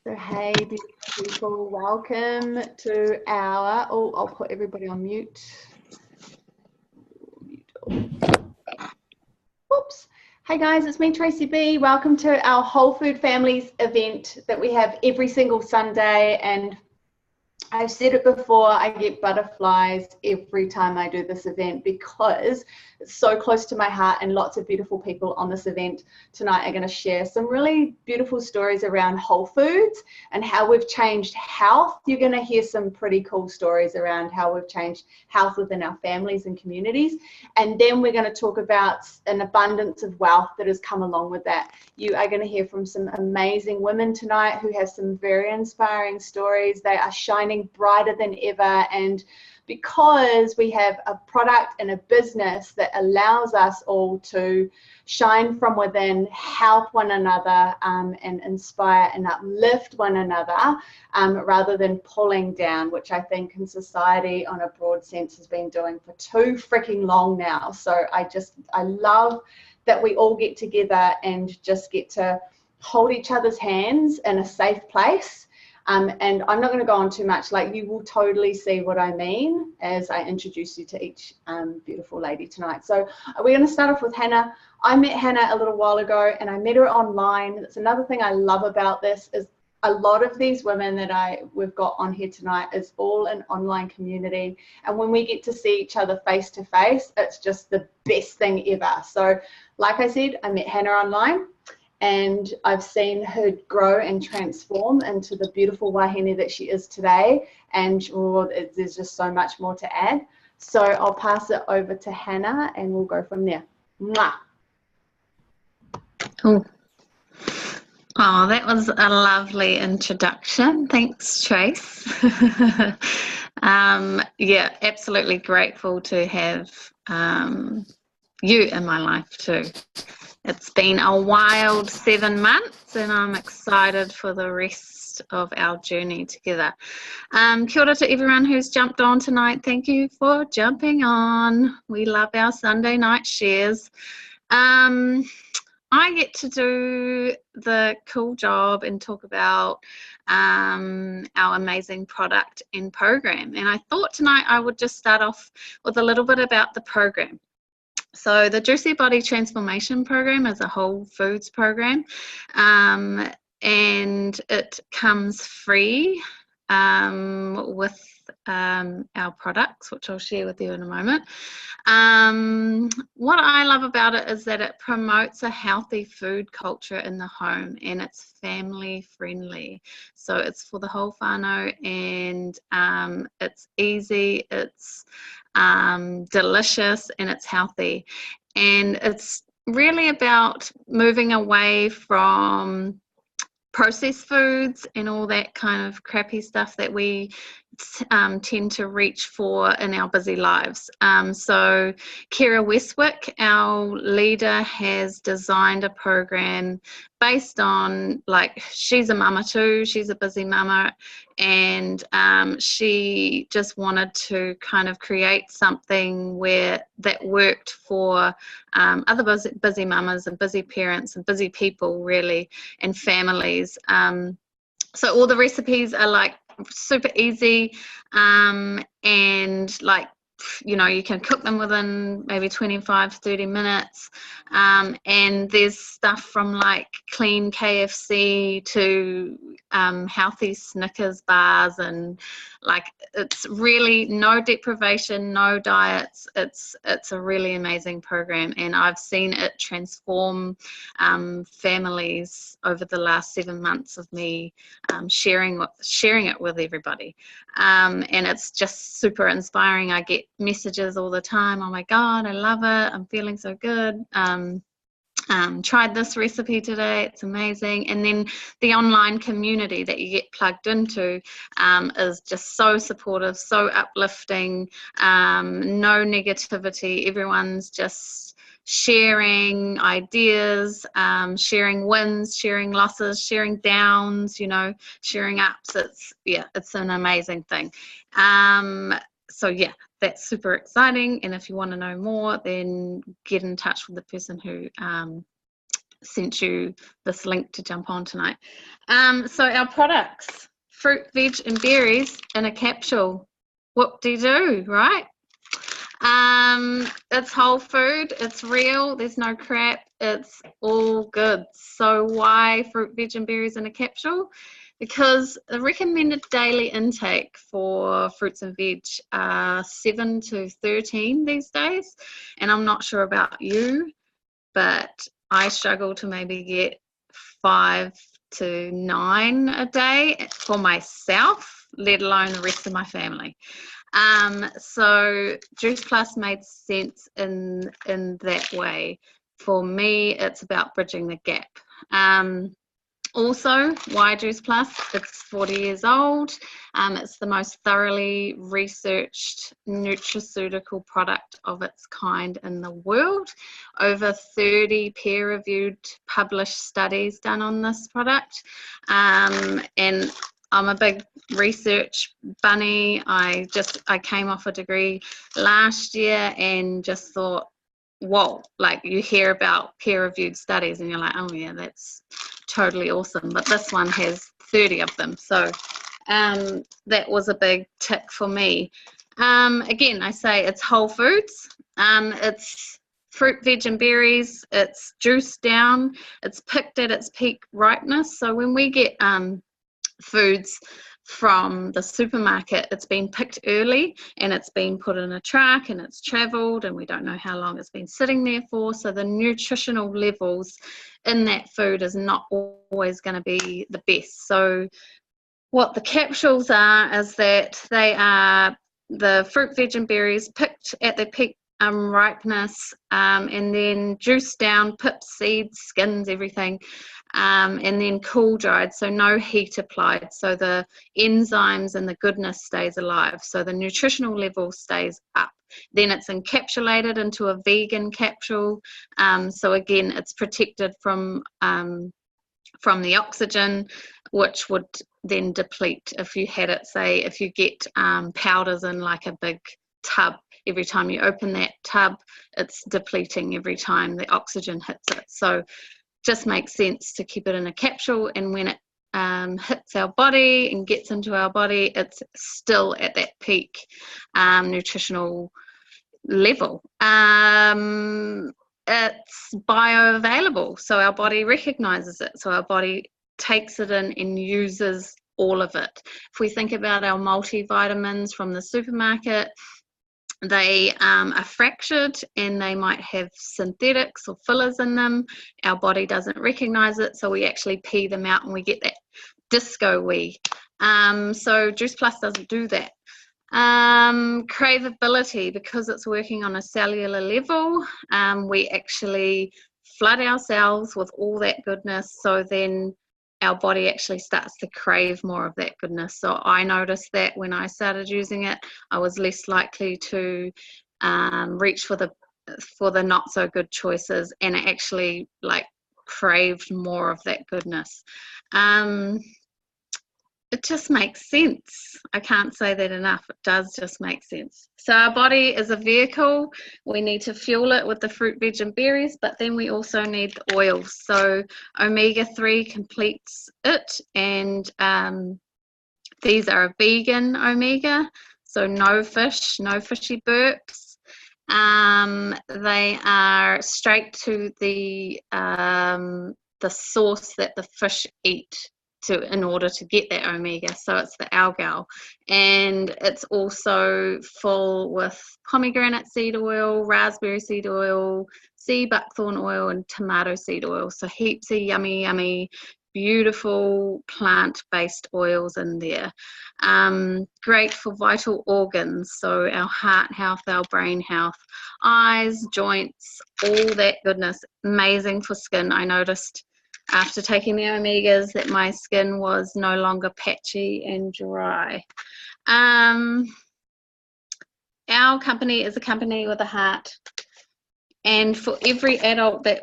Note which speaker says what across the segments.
Speaker 1: So hey, beautiful people, welcome to our, I'll put everybody on mute. Oops. Hey guys, it's me, Tracy Bee. Welcome to our Whole Food Families event that we have every single Sunday, and I've said it before, I get butterflies every time I do this event because it's so close to my heart, and lots of beautiful people on this event tonight are going to share some really beautiful stories around whole foods and how we've changed health. You're going to hear some pretty cool stories around how we've changed health within our families and communities. And then we're going to talk about an abundance of wealth that has come along with that. You are going to hear from some amazing women tonight who have some very inspiring stories. They are shining brighter than ever, and because we have a product and a business that allows us all to shine from within, help one another, and inspire and uplift one another, rather than pulling down, which I think in society on a broad sense has been doing for too freaking long now. So I love that we all get together and just get to hold each other's hands in a safe place. And I'm not going to go on too much, like you will totally see what I mean as I introduce you to each beautiful lady tonight. So we're going to start off with Hannah. I met Hannah a little while ago and I met her online. That's another thing I love about this is a lot of these women that we've got on here tonight is all an online community. And when we get to see each other face to face, it's just the best thing ever. So like I said, I met Hannah online, and I've seen her grow and transform into the beautiful wahine that she is today. And there's just so much more to add. So I'll pass it over to Hannah and we'll go from there. Mwah.
Speaker 2: Oh, that was a lovely introduction. Thanks, Trace. Yeah, absolutely grateful to have you in my life too. It's been a wild 7 months and I'm excited for the rest of our journey together. Kia ora to everyone who's jumped on tonight. Thank you for jumping on. We love our Sunday night shares. I get to do the cool job and talk about our amazing product and program. And I thought tonight I would just start off with a little bit about the program. So the Juicy Body Transformation Program is a whole foods program, and it comes free with our products, which I'll share with you in a moment. What I love about it is that it promotes a healthy food culture in the home, and it's family friendly. So it's for the whole whānau, and it's easy, it's delicious, and it's healthy. And it's really about moving away from processed foods and all that kind of crappy stuff that we tend to reach for in our busy lives. So Kira Westwick, our leader, has designed a program based on, like, she's a mama too, she's a busy mama, and she just wanted to kind of create something that worked for other busy mamas and busy parents and busy people really, and families. So all the recipes are like super easy, and like, you know, you can cook them within maybe 25-30 minutes, and there's stuff from like clean KFC to healthy Snickers bars, and like, it's really no deprivation, no diets. It's a really amazing program, and I've seen it transform families over the last 7 months of me sharing it with everybody, and it's just super inspiring. I get messages all the time, oh my god, I love it, I'm feeling so good, tried this recipe today, it's amazing. And then the online community that you get plugged into is just so supportive, so uplifting, no negativity, everyone's just sharing ideas, sharing wins, sharing losses, sharing downs, you know, sharing ups. It's an amazing thing. So yeah, that's super exciting, and if you want to know more, then get in touch with the person who sent you this link to jump on tonight. So our products, fruit, veg and berries in a capsule. Whoop-de-doo, right? It's whole food, it's real, there's no crap, it's all good. So why fruit, veg and berries in a capsule? Because the recommended daily intake for fruits and veg are 7 to 13 these days, and I'm not sure about you, but I struggle to maybe get 5 to 9 a day for myself, let alone the rest of my family. So Juice Plus made sense in that way. For me, it's about bridging the gap. Also, why Juice Plus? It's 40 years old. It's the most thoroughly researched nutraceutical product of its kind in the world. Over 30 peer-reviewed published studies done on this product. And I'm a big research bunny. I came off a degree last year and just thought, whoa, like you hear about peer-reviewed studies and you're like, oh yeah, that's totally awesome. But this one has 30 of them. So that was a big tick for me. Again, I say it's whole foods. It's fruit, veg and berries. It's juiced down. It's picked at its peak ripeness. So when we get foods from the supermarket, it's been picked early and it's been put in a truck and it's traveled and we don't know how long it's been sitting there for, so the nutritional levels in that food is not always going to be the best. So what the capsules are is that they are the fruit, veg and berries picked at their peak ripeness, and then juiced down, pips, seeds, skins, everything, and then cool dried, so no heat applied, so the enzymes and the goodness stays alive, so the nutritional level stays up. Then it's encapsulated into a vegan capsule, so again it's protected from the oxygen, which would then deplete if you had it, say if you get powders in like a big tub. Every time you open that tub, it's depleting every time the oxygen hits it. So just makes sense to keep it in a capsule, and when it hits our body and gets into our body, it's still at that peak nutritional level. It's bioavailable, so our body recognizes it, so our body takes it in and uses all of it. If we think about our multivitamins from the supermarket, they are fractured and they might have synthetics or fillers in them. Our body doesn't recognize it, so we actually pee them out and we get that disco wee. So Juice Plus doesn't do that. Craveability, because it's working on a cellular level, we actually flood ourselves with all that goodness, so then our body actually starts to crave more of that goodness. So I noticed that when I started using it, I was less likely to reach for the not so good choices, and it actually like craved more of that goodness. It just makes sense. I can't say that enough. It does just make sense. So our body is a vehicle. We need to fuel it with the fruit, veg and berries, but then we also need the oils. So omega-3 completes it, and these are a vegan omega, so no fish, no fishy burps. They are straight to the source that the fish eat in order to get that omega, so it's the algal, and it's also full with pomegranate seed oil, raspberry seed oil, sea buckthorn oil and tomato seed oil, so heaps of yummy beautiful plant-based oils in there. Great for vital organs, so our heart health, our brain health, eyes, joints, all that goodness. Amazing for skin. I noticed after taking the omegas that my skin was no longer patchy and dry. Our company is a company with a heart, and for every adult that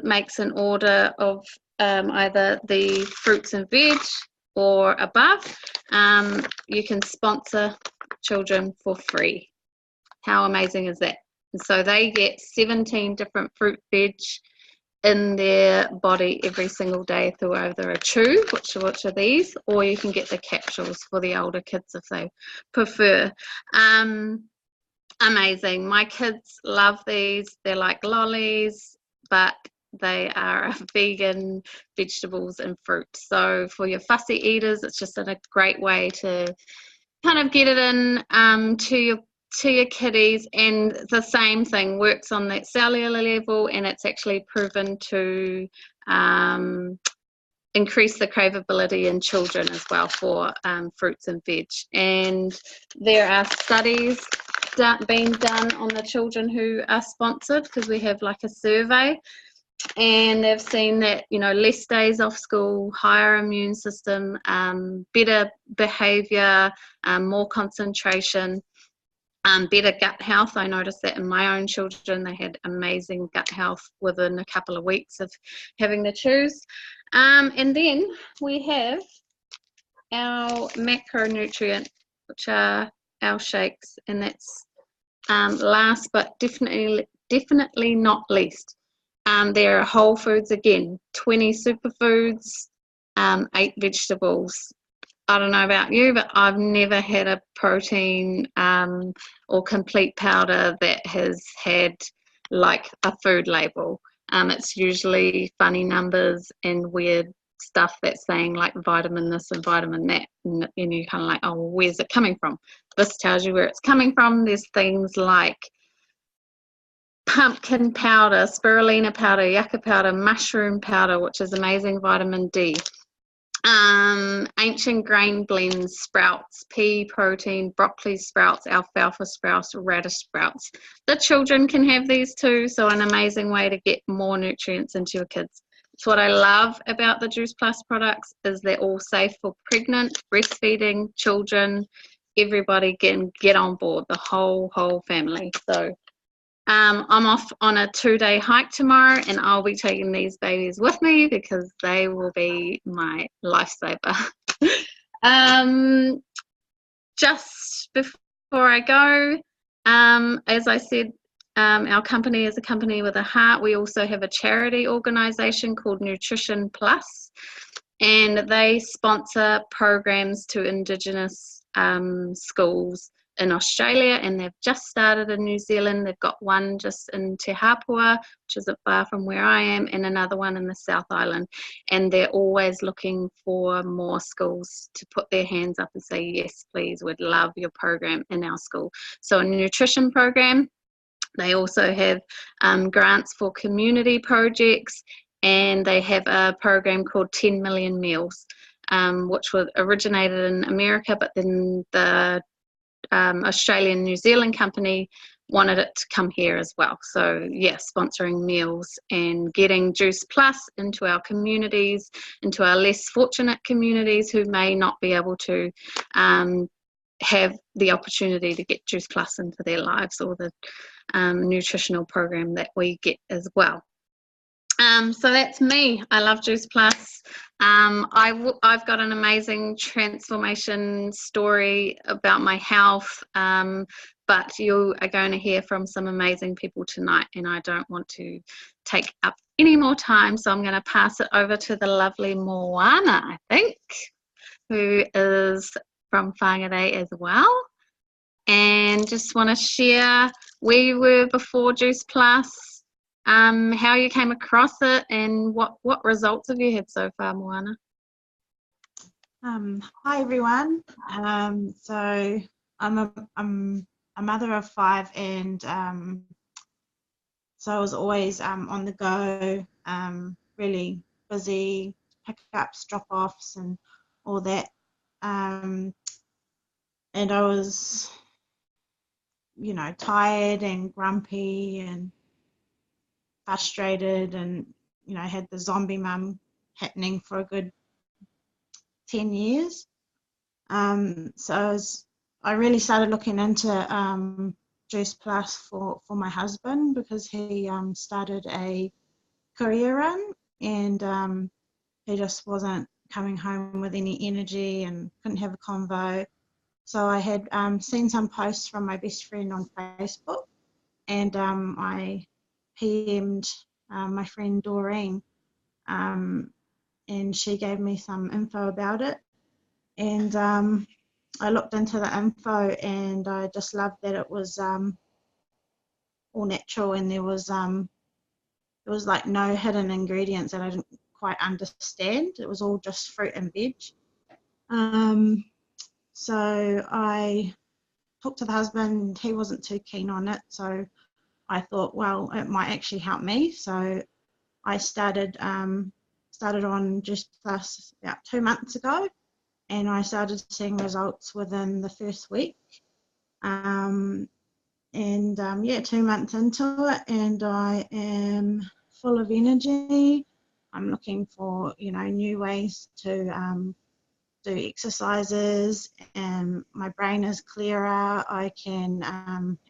Speaker 2: makes an order of either the fruits and veg or above, you can sponsor children for free. How amazing is that? And so they get 17 different fruit, veg in their body every single day through either a chew, which are these, or you can get the capsules for the older kids if they prefer. Amazing. My kids love these. They're like lollies, but they are vegan vegetables and fruit. So for your fussy eaters, it's just a great way to kind of get it in to your kiddies. And the same thing works on that cellular level, and it's actually proven to increase the craveability in children as well for fruits and veg. And there are studies being done on the children who are sponsored, because we have like a survey, and they've seen that, you know, less days off school, higher immune system, better behavior, more concentration, better gut health. I noticed that in my own children, they had amazing gut health within a couple of weeks of having the chews. And then we have our macronutrient, which are our shakes, and that's last but definitely not least. There are whole foods again, 20 superfoods, 8 vegetables. I don't know about you, but I've never had a protein or complete powder that has had like a food label. It's usually funny numbers and weird stuff that's saying like vitamin this and vitamin that, and you're kind of like, oh, well, where's it coming from? This tells you where it's coming from. There's things like pumpkin powder, spirulina powder, yucca powder, mushroom powder, which is amazing vitamin D. Ancient grain blends, sprouts, pea protein, broccoli sprouts, alfalfa sprouts, radish sprouts. The children can have these too, so an amazing way to get more nutrients into your kids. So what I love about the Juice Plus products is they're all safe for pregnant, breastfeeding, children. Everybody can get on board, the whole family. So I'm off on a 2-day hike tomorrow, and I'll be taking these babies with me because they will be my lifesaver. Just before I go, as I said, our company is a company with a heart. We also have a charity organisation called Nutrition Plus, and they sponsor programs to Indigenous schools in Australia, and they've just started in New Zealand. They've got one just in Te Hapua, which isn't far from where I am, and another one in the South Island. And they're always looking for more schools to put their hands up and say, yes, please, we'd love your program in our school. So a nutrition program. They also have grants for community projects, and they have a program called 10 Million Meals, which was originated in America, but then the Australian New Zealand company wanted it to come here as well. So yeah, sponsoring meals and getting Juice Plus into our communities, into our less fortunate communities who may not be able to have the opportunity to get Juice Plus into their lives, or the nutritional program that we get as well. So that's me. I love Juice Plus. I've got an amazing transformation story about my health, but you are going to hear from some amazing people tonight, and I don't want to take up any more time, so I'm going to pass it over to the lovely Moana, I think, who is from Whangarei as well, and just want to share where you were before Juice Plus, how you came across it, and what results have you had so far, Moana?
Speaker 3: Hi everyone. So I'm a mother of 5, and so I was always on the go, really busy, pickups, drop-offs, and all that. And I was, you know, tired and grumpy and frustrated, and you know, I had the zombie mum happening for a good 10 years. So I really started looking into Juice Plus for my husband, because he started a career run, and he just wasn't coming home with any energy and couldn't have a convo. So I had seen some posts from my best friend on Facebook, and I PM'd my friend Doreen, and she gave me some info about it. And I looked into the info, and I just loved that it was all natural, and there was like no hidden ingredients that I didn't quite understand. It was all just fruit and veg. So I talked to the husband. He wasn't too keen on it, so I thought, well, it might actually help me. So I started on Juice Plus about 2 months ago, and I started seeing results within the first week. Yeah, 2 months into it, and I am full of energy. I'm looking for, new ways to do exercises, and my brain is clearer. I can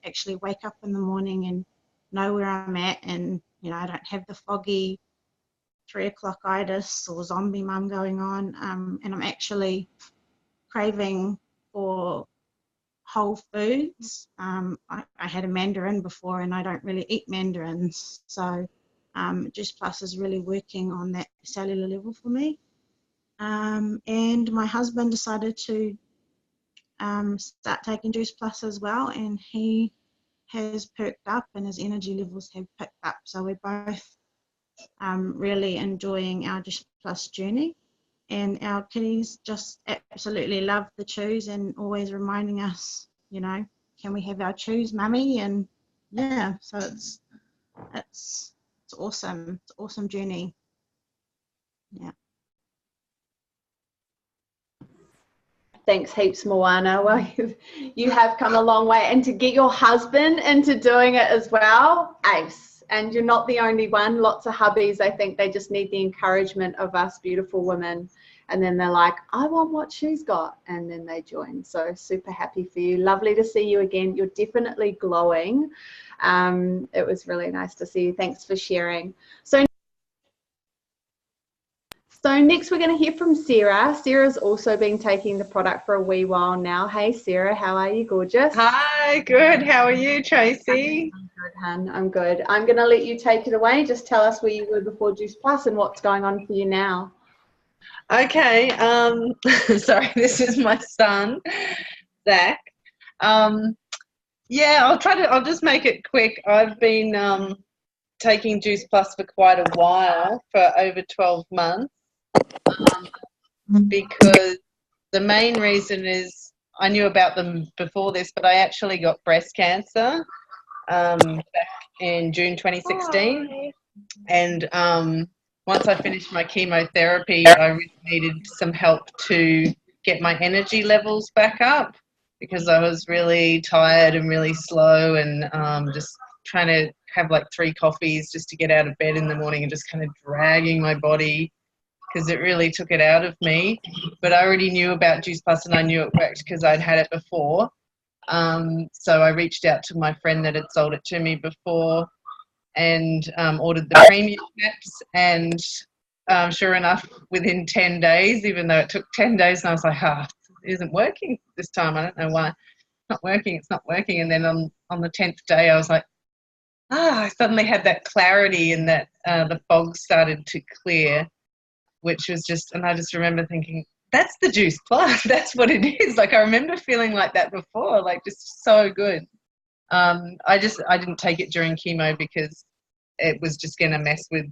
Speaker 3: actually wake up in the morning and know where I'm at, and I don't have the foggy 3 o'clock-itis or zombie mum going on, and I'm actually craving for whole foods. I had a mandarin before, and I don't really eat mandarins, so Juice Plus is really working on that cellular level for me. And my husband decided to start taking Juice Plus as well, and he has perked up, and his energy levels have picked up. So we're both really enjoying our Juice Plus journey, and our kiddies just absolutely love the chews, and always reminding us, can we have our chews, mummy? And yeah, so it's awesome. It's an awesome journey. Yeah.
Speaker 1: Thanks heaps, Moana. Well, you have come a long way, and to get your husband into doing it as well, ace. And you're not the only one. Lots of hubbies, I think they just need the encouragement of us beautiful women, and then they're like, I want what she's got, and then they join. So super happy for you. Lovely to see you again. You're definitely glowing. It was really nice to see you. Thanks for sharing. So next we're going to hear from Sarah. Sarah's also been taking the product for a wee while now. Hey Sarah, how are you, gorgeous?
Speaker 4: Hi, good. How are you, Tracy?
Speaker 1: I'm good, hun. I'm good. I'm going to let you take it away. Just tell us where you were before Juice Plus and what's going on for you now.
Speaker 4: Okay. Sorry, this is my son, Zach. Yeah, I'll just make it quick. I've been taking Juice Plus for quite a while, for over 12 months. Because the main reason is I knew about them before this, but I actually got breast cancer back in June 2016. And once I finished my chemotherapy, I really needed some help to get my energy levels back up, because I was really tired and really slow, and just trying to have like 3 coffees just to get out of bed in the morning, and just kind of dragging my body, because it really took it out of me. But I already knew about Juice Plus, and I knew it worked because I'd had it before. So I reached out to my friend that had sold it to me before, and ordered the premium packs. And sure enough, within 10 days, even though it took 10 days, and I was like, it isn't working this time. I don't know why. It's not working. And then on the 10th day, I was like, I suddenly had that clarity, and that the fog started to clear, which was just, and I just remember thinking, that's the Juice Plus. That's what it is. Like, I remember feeling like that before, like just so good. I didn't take it during chemo because it was just going to mess with,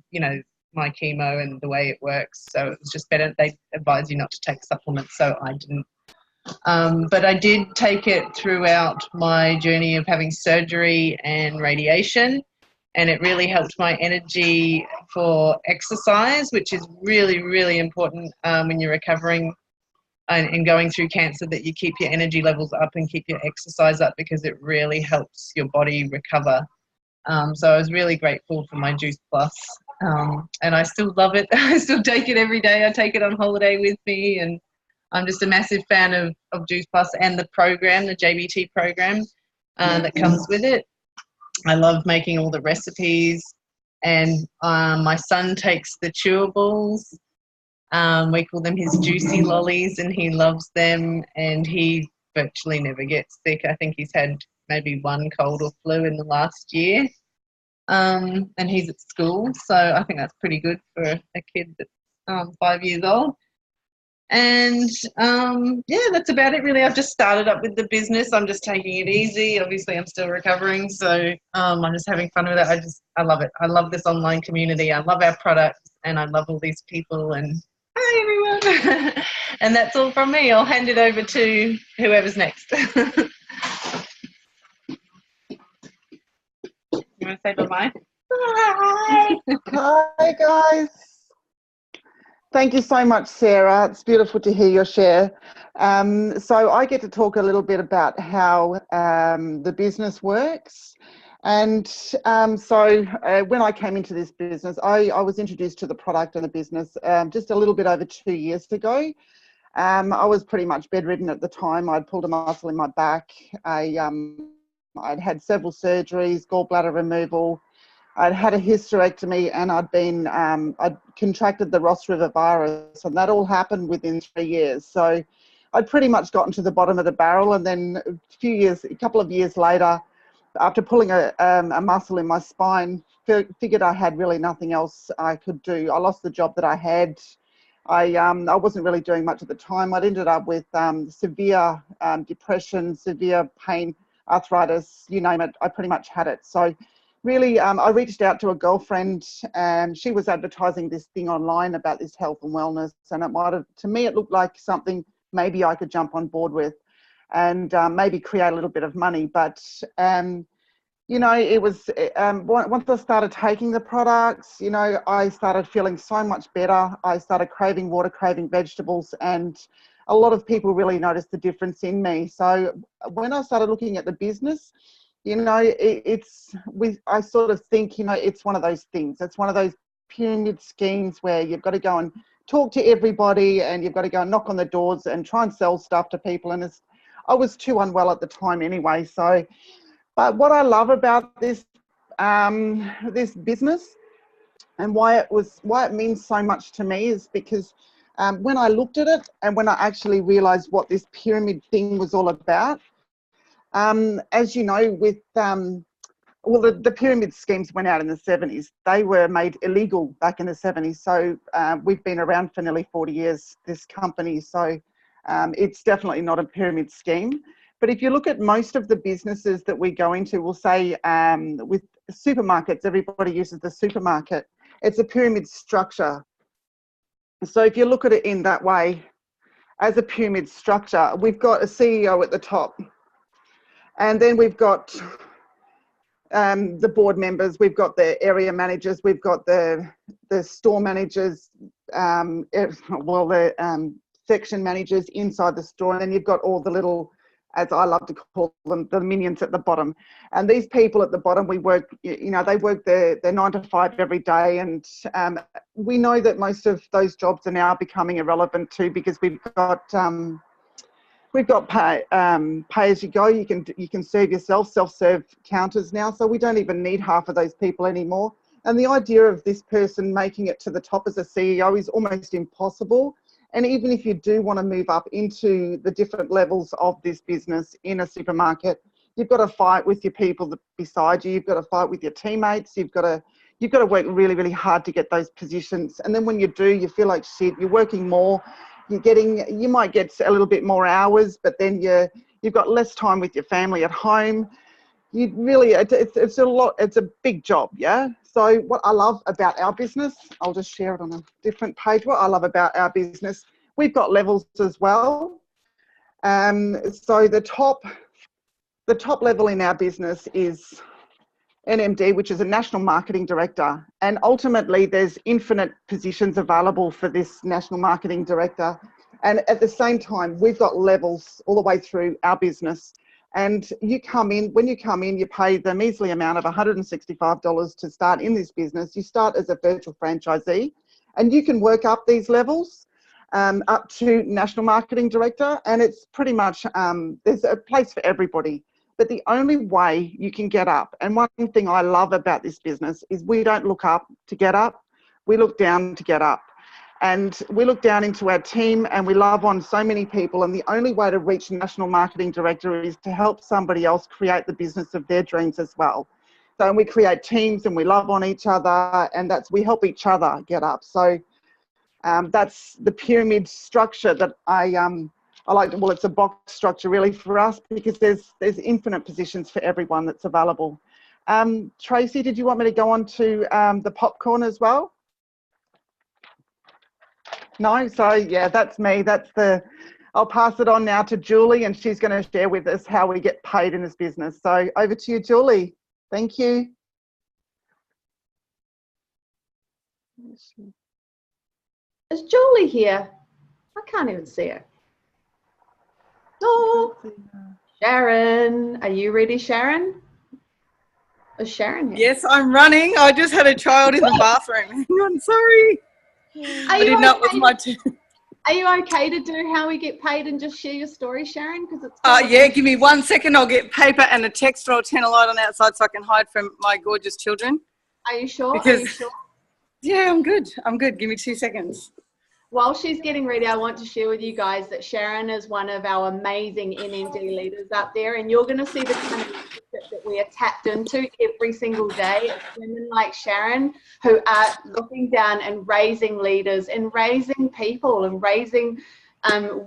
Speaker 4: my chemo and the way it works. So it was just better. They advise you not to take supplements, so I didn't. But I did take it throughout my journey of having surgery and radiation, and it really helped my energy for exercise, which is really, really important when you're recovering and going through cancer, that you keep your energy levels up and keep your exercise up, because it really helps your body recover. So I was really grateful for my Juice Plus, and I still love it. I still take it every day. I take it on holiday with me, and I'm just a massive fan of Juice Plus and the program, the JBT program that comes with it. I love making all the recipes, and my son takes the chewables. We call them his juicy lollies, and he loves them, and he virtually never gets sick. I think he's had maybe 1 cold or flu in the last year. and he's at school, so I think that's pretty good for a kid that's 5 years old. And yeah, that's about it really. I've just started up with the business. I'm just taking it easy. Obviously, I'm still recovering, so I'm just having fun with it. I love it. I love this online community. I love our products, and I love all these people. And hi everyone. And that's all from me. I'll hand it over to whoever's next. You want to say bye-bye?
Speaker 5: Hi. Hi, guys. Thank you so much, Sarah. It's beautiful to hear your share. So I get to talk a little bit about how the business works. And when I came into this business, I was introduced to the product and the business just a little bit over 2 years ago. I was pretty much bedridden at the time. I'd pulled a muscle in my back. I'd had several surgeries, gallbladder removal. I'd had a hysterectomy, and I'd contracted the Ross River virus, and that all happened within 3 years. So I'd pretty much gotten to the bottom of the barrel, and then a couple of years later, after pulling a muscle in my spine, figured I had really nothing else I could do. I lost the job that I had. I wasn't really doing much at the time. I'd ended up with severe depression, severe pain, arthritis, you name it. I pretty much had it. So really, I reached out to a girlfriend, and she was advertising this thing online about this health and wellness, and to me, it looked like something maybe I could jump on board with and maybe create a little bit of money. But you know, it was once I started taking the products, you know, I started feeling so much better. I started craving water, craving vegetables, and a lot of people really noticed the difference in me. So when I started looking at the business, you know, I sort of think, you know, it's one of those things. It's one of those pyramid schemes where you've got to go and talk to everybody, and you've got to go and knock on the doors and try and sell stuff to people. And I was too unwell at the time anyway. So, but what I love about this business and why it means so much to me is because when I looked at it and when I actually realized what this pyramid thing was all about, as you know, with the pyramid schemes went out in the 70s. They were made illegal back in the 70s. So we've been around for nearly 40 years, this company. So it's definitely not a pyramid scheme. But if you look at most of the businesses that we go into, we'll say with supermarkets, everybody uses the supermarket. It's a pyramid structure. So if you look at it in that way, as a pyramid structure, we've got a CEO at the top. And then we've got the board members, we've got the area managers, we've got the store managers, section managers inside the store, and then you've got all the little, as I love to call them, the minions at the bottom. And these people at the bottom, they work their 9 to 5 every day, and we know that most of those jobs are now becoming irrelevant too, because we've got pay as you go. You can serve yourself, self-serve counters now, so we don't even need half of those people anymore. And the idea of this person making it to the top as a CEO is almost impossible. And even if you do want to move up into the different levels of this business in a supermarket, you've got to fight with your people beside you. You've got to fight with your teammates. You've got to work really, really hard to get those positions. And then when you do, you feel like shit. You're working more. You might get a little bit more hours, but then you've got less time with your family at home. It's a lot. It's a big job, yeah. So what I love about our business, I'll just share it on a different page. What I love about our business, we've got levels as well. So the top level in our business is NMD, which is a national marketing director. And ultimately, there's infinite positions available for this national marketing director. And at the same time, we've got levels all the way through our business. And when you come in, you pay the measly amount of $165 to start in this business. You start as a virtual franchisee, and you can work up these levels up to national marketing director. And it's pretty much, there's a place for everybody. But the only way you can get up, and one thing I love about this business is we don't look up to get up, we look down to get up. And we look down into our team, and we love on so many people. And the only way to reach national marketing director is to help somebody else create the business of their dreams as well. So we create teams and we love on each other, and we help each other get up. So that's the pyramid structure that I like. Well, it's a box structure really for us, because there's infinite positions for everyone that's available. Tracy, did you want me to go on to the popcorn as well? No, so yeah, that's me. I'll pass it on now to Julie, and she's going to share with us how we get paid in this business. So over to you, Julie. Thank you.
Speaker 1: Is Julie here? I can't even see her. Oh, Sharon, are you ready, Sharon? Is Sharon here?
Speaker 6: Yes, I'm running. I just had a child in the bathroom. Hang on, sorry. I did not with my
Speaker 1: Are you okay to do how we get paid and just share your story, Sharon? Because it's
Speaker 6: yeah, give me 1 second. I'll get paper and a text, or I'll turn a light on outside so I can hide from my gorgeous children.
Speaker 1: Are you sure?
Speaker 6: Because,
Speaker 1: are you sure?
Speaker 6: Yeah, I'm good. I'm good. Give me 2 seconds.
Speaker 1: While she's getting ready, I want to share with you guys that Sharon is one of our amazing NND leaders out there, and you're going to see the kind of leadership that we are tapped into every single day. It's women like Sharon who are looking down and raising leaders and raising people and raising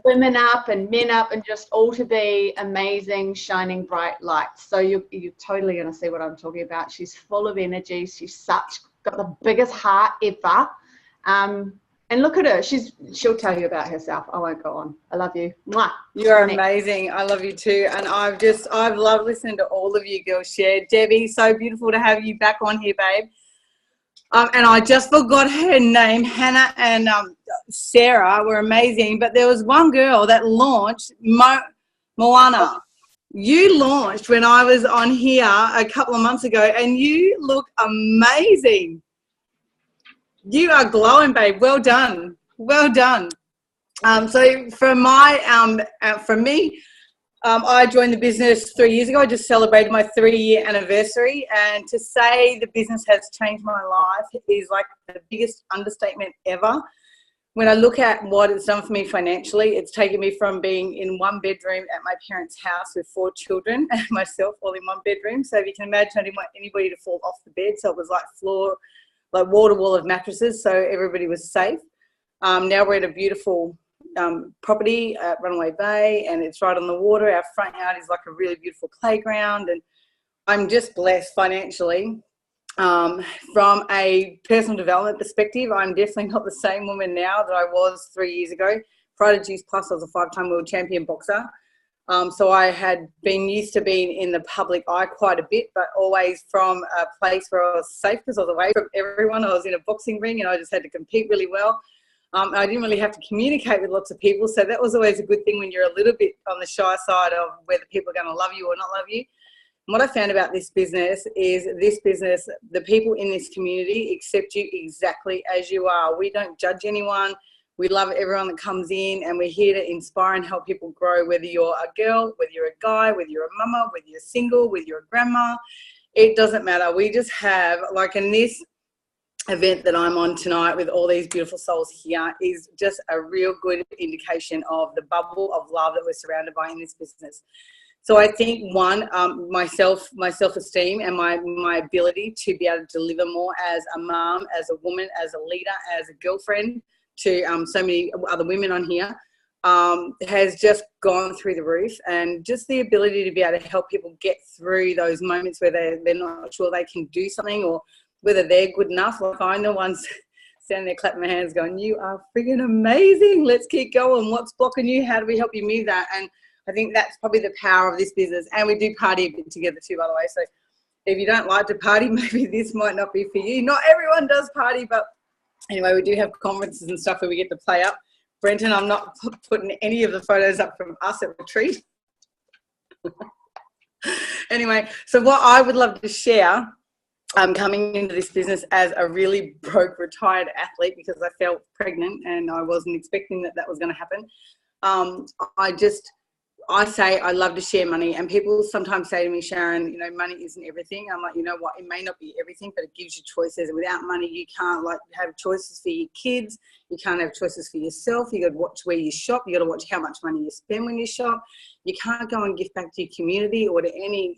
Speaker 1: women up and men up, and just all to be amazing, shining bright lights. So you're totally going to see what I'm talking about. She's full of energy. She's got the biggest heart ever. And look at her. She'll tell you about herself. I won't go on. I love you. Mwah.
Speaker 6: You're amazing. I love you too. And I've loved listening to all of you girls share. Debbie, so beautiful to have you back on here, babe. And I just forgot her name. Hannah and Sarah were amazing. But there was one girl that launched, Moana. You launched when I was on here a couple of months ago, and you look amazing. You are glowing, babe. Well done. Well done. So from me, I joined the business 3 years ago. I just celebrated my 3-year anniversary. And to say the business has changed my life is like the biggest understatement ever. When I look at what it's done for me financially, it's taken me from being in one bedroom at my parents' house with 4 children and myself all in one bedroom. So if you can imagine, I didn't want anybody to fall off the bed. So it was like wall to wall of mattresses, so everybody was safe. Now we're at a beautiful property at Runaway Bay, and it's right on the water. Our front yard is like a really beautiful playground, and I'm just blessed financially. From a personal development perspective, I'm definitely not the same woman now that I was 3 years ago. Prior to Juice Plus, I was a 5-time world champion boxer. So I had been used to being in the public eye quite a bit, but always from a place where I was safe, because I was away from everyone. I was in a boxing ring and I just had to compete really well. I didn't really have to communicate with lots of people. So that was always a good thing when you're a little bit on the shy side of whether people are going to love you or not love you. And what I found about this business is the people in this community accept you exactly as you are. We don't judge anyone. We love everyone that comes in, and we're here to inspire and help people grow, whether you're a girl, whether you're a guy, whether you're a mama, whether you're single, whether you're a grandma. It doesn't matter. We just have, like in this event that I'm on tonight with all these beautiful souls here, is just a real good indication of the bubble of love that we're surrounded by in this business. So I think my self-esteem and my ability to be able to deliver more as a mom, as a woman, as a leader, as a girlfriend, to so many other women on here, has just gone through the roof. And just the ability to be able to help people get through those moments where they're not sure they can do something, or whether they're good enough. Like I'm the ones standing there clapping my hands going, you are friggin' amazing. Let's keep going. What's blocking you? How do we help you move that? And I think that's probably the power of this business. And we do party a bit together too, by the way. So if you don't like to party, maybe this might not be for you. Not everyone does party, but anyway, we do have conferences and stuff where we get to play up. Brenton, I'm not putting any of the photos up from us at retreat. Anyway, so what I would love to share, coming into this business as a really broke retired athlete, because I felt pregnant and I wasn't expecting that was going to happen. I say I love to share money, and people sometimes say to me, Sharon, you know, money isn't everything. I'm like, you know what, it may not be everything, but it gives you choices. And without money, you can't like have choices for your kids. You can't have choices for yourself. You got to watch where you shop. You got to watch how much money you spend when you shop. You can't go and give back to your community or to any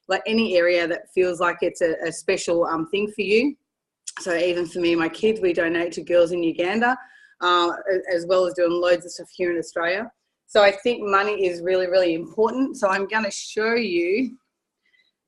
Speaker 6: like any area that feels like it's a special thing for you. So even for me and my kids, we donate to girls in Uganda, as well as doing loads of stuff here in Australia. So I think money is really, really important. So I'm going to show you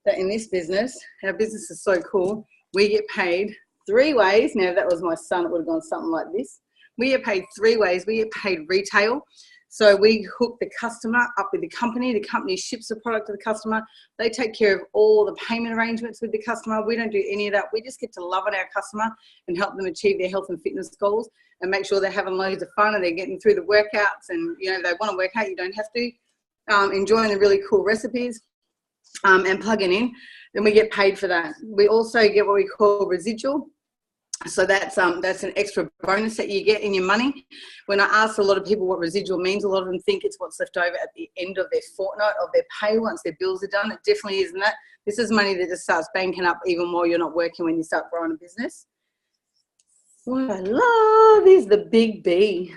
Speaker 6: that in this business, our business is so cool. We get paid 3 ways. Now, if that was my son, it would have gone something like this. We get paid 3 ways. We get paid retail. So we hook the customer up with the company ships the product to the customer. They take care of all the payment arrangements with the customer. We don't do any of that. We just get to love on our customer and help them achieve their health and fitness goals and make sure they're having loads of fun and they're getting through the workouts. And, you know, if they want to work out, you don't have to. Enjoying the really cool recipes and plugging in. Then we get paid for that. We also get what we call residual. So that's an extra bonus that you get in your money. When I ask a lot of people what residual means, a lot of them think it's what's left over at the end of their fortnight of their pay once their bills are done. It definitely isn't that. This is money that just starts banking up even while you're not working when you start growing a business. What I love is the big B.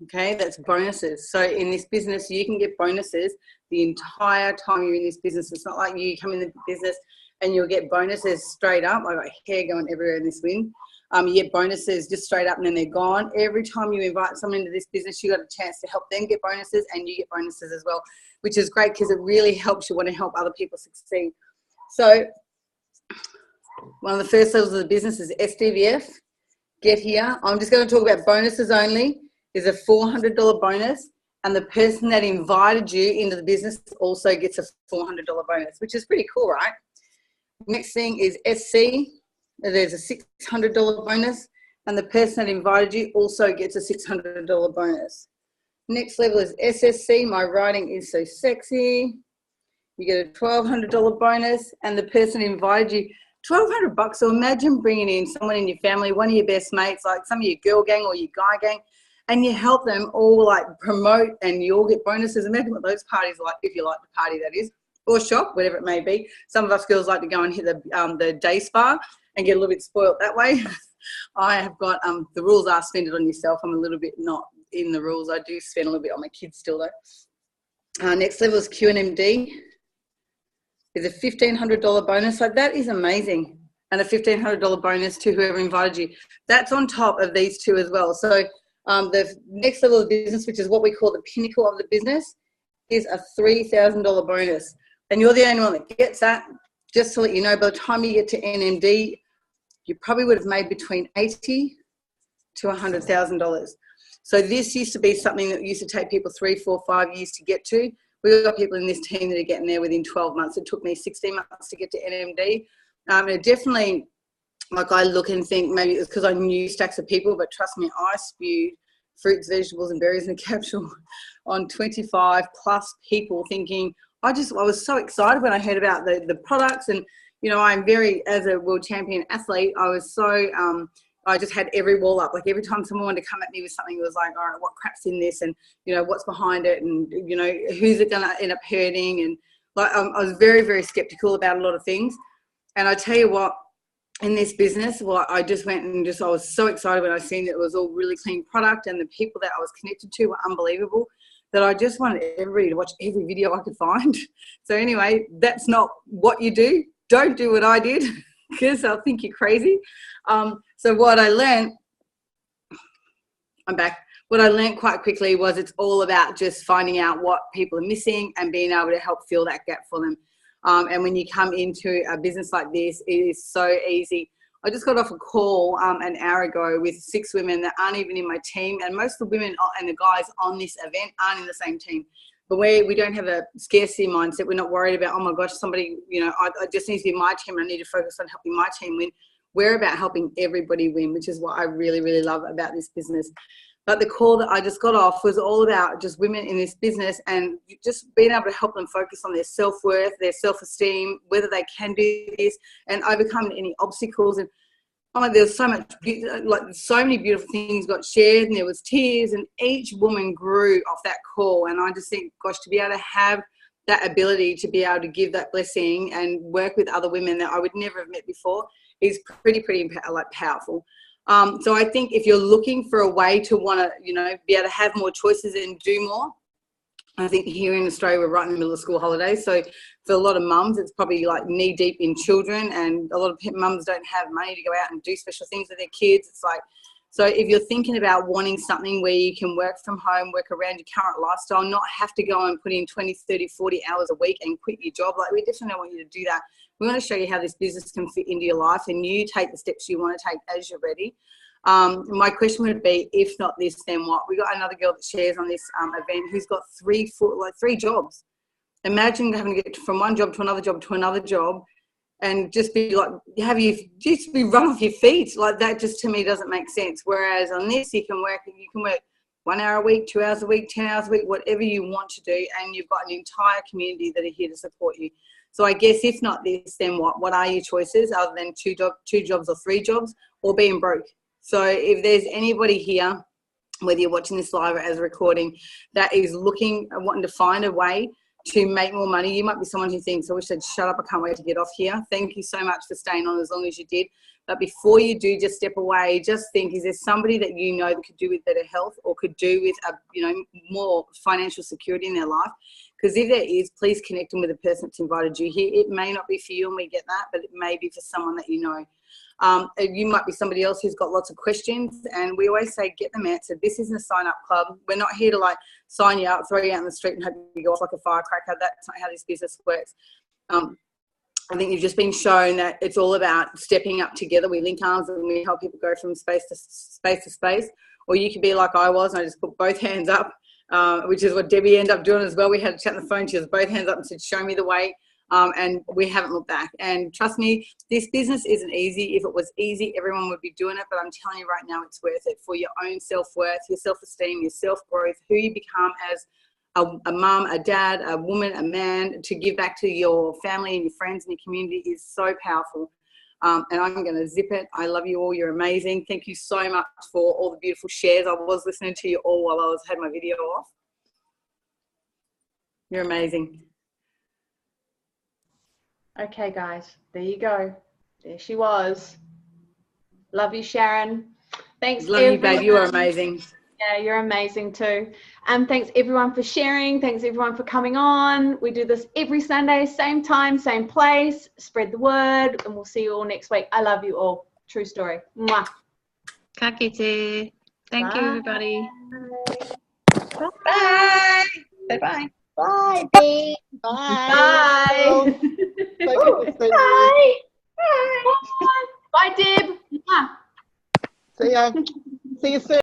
Speaker 6: Okay, that's bonuses. So in this business, you can get bonuses the entire time you're in this business. It's not like you come in the business and you'll get bonuses straight up. I've got hair going everywhere in this wind. You get bonuses just straight up and then they're gone. Every time you invite someone into this business, you got a chance to help them get bonuses and you get bonuses as well, which is great because it really helps you want to help other people succeed. So one of the first levels of the business is SDVF. Get here. I'm just going to talk about bonuses only. There's a $400 bonus, and the person that invited you into the business also gets a $400 bonus, which is pretty cool, right? Next thing is SC. There's a $600 bonus, and the person that invited you also gets a $600 bonus. Next level is SSC. My writing is so sexy. You get a $1,200 bonus, and the person invited you $1,200. So imagine bringing in someone in your family, one of your best mates, like some of your girl gang or your guy gang, and you help them all like promote, and you all get bonuses. Imagine what those parties are like, if you like the party, that is, or shop, whatever it may be. Some of us girls like to go and hit the day spa and get a little bit spoiled that way. I have got the rules are spend it on yourself. I'm a little bit not in the rules. I do spend a little bit on my kids still though. Next level is QNMD. There's a $1,500 bonus. So that is amazing. And a $1,500 bonus to whoever invited you. That's on top of these two as well. So the next level of business, which is what we call the pinnacle of the business, is a $3,000 bonus. And you're the only one that gets that. Just to let you know, by the time you get to NMD, you probably would have made between $80,000 to $100,000. So this used to be something that used to take people 3, 4, 5 years to get to. We've got people in this team that are getting there within 12 months. It took me 16 months to get to NMD. It definitely, like I look and think maybe it's because I knew stacks of people, but trust me, I spewed fruits, vegetables and berries in a capsule on 25 plus people thinking, I was so excited when I heard about the products. And, you know, I'm very, as a world champion athlete, I was so, I just had every wall up. Like every time someone wanted to come at me with something, it was like, all right, what crap's in this? And, you know, what's behind it? And, you know, who's it going to end up hurting? And like, I was very, very skeptical about a lot of things. And I tell you what, in this business, well, I just went and I was so excited when I seen that it was all really clean product and the people that I was connected to were unbelievable, that I just wanted everybody to watch every video I could find. So anyway, that's not what you do. Don't do what I did because I'll think you're crazy. So what I learned, I'm back. What I learned quite quickly was it's all about just finding out what people are missing and being able to help fill that gap for them. And when you come into a business like this, it is so easy. I just got off a call an hour ago with 6 women that aren't even in my team. And most of the women and the guys on this event aren't in the same team. But we don't have a scarcity mindset. We're not worried about, oh my gosh, somebody, you know, I just need to be my team. I need to focus on helping my team win. We're about helping everybody win, which is what I really, really love about this business. But the call that I just got off was all about just women in this business and just being able to help them focus on their self-worth, their self-esteem, whether they can do this and overcome any obstacles. And oh, there's so much, like so many beautiful things got shared, and there was tears, and each woman grew off that call. And I just think, gosh, to be able to have that ability to be able to give that blessing and work with other women that I would never have met before is pretty like powerful. So I think if you're looking for a way to want to, you know, be able to have more choices and do more, I think here in Australia, we're right in the middle of school holidays. So for a lot of mums, it's probably like knee deep in children, and a lot of mums don't have money to go out and do special things with their kids. It's like, so if you're thinking about wanting something where you can work from home, work around your current lifestyle, not have to go and put in 20, 30, 40 hours a week and quit your job, like we definitely don't want you to do that. We want to show you how this business can fit into your life, and you take the steps you want to take as you're ready. My question would be, if not this, then what? We got another girl that shares on this event who's got three jobs. Imagine having to get from one job to another job to another job, and just be like, just be run off your feet. Like that just to me doesn't make sense. Whereas on this, you can work 1 hour a week, 2 hours a week, 10 hours a week, whatever you want to do, and you've got an entire community that are here to support you. So I guess if not this, then what? What are your choices other than two jobs or 3 jobs, or being broke? So if there's anybody here, whether you're watching this live or as a recording, that is looking and wanting to find a way to make more money, you might be someone who thinks, I wish I'd shut up, I can't wait to get off here. Thank you so much for staying on as long as you did. But before you do, just step away. Just think, is there somebody that you know that could do with better health, or could do with more financial security in their life? Because if there is, please connect them with the person that's invited you here. It may not be for you, and we get that, but it may be for someone that you know. You might be somebody else who's got lots of questions, and we always say get them answered. This isn't a sign-up club. We're not here to like sign you up, throw you out in the street and hope you go off like a firecracker. That's not how this business works. I think you've just been shown that it's all about stepping up together. We link arms and we help people go from space to space. Or you could be like I was, and I just put both hands up, which is what Debbie ended up doing as well. We had a chat on the phone. She has both hands up and said, show me the way. And we haven't looked back. And trust me, this business isn't easy. If it was easy, everyone would be doing it. But I'm telling you right now, it's worth it for your own self-worth, your self-esteem, your self-growth, who you become as a mum, a dad, a woman, a man. To give back to your family and your friends and your community is so powerful. And I'm going to zip it. I love you all. You're amazing. Thank you so much for all the beautiful shares. I was listening to you all while I had my video off. You're amazing.
Speaker 1: Okay, guys, there you go. There she was. Love you, Sharon. Thanks.
Speaker 6: Love you, babe. You are amazing.
Speaker 1: Yeah, you're amazing too. Thanks everyone for sharing. Thanks everyone for coming on. We do this every Sunday, same time, same place. Spread the word, and we'll see you all next week. I love you all. True story. Mwah.
Speaker 2: Ka kite. Thank you, everybody.
Speaker 4: Bye. Bye-bye.
Speaker 5: Bye, Dee. Bye.
Speaker 1: Bye.
Speaker 5: Bye.
Speaker 1: Bye. Bye, Deb. Mwah.
Speaker 5: See ya. See you soon.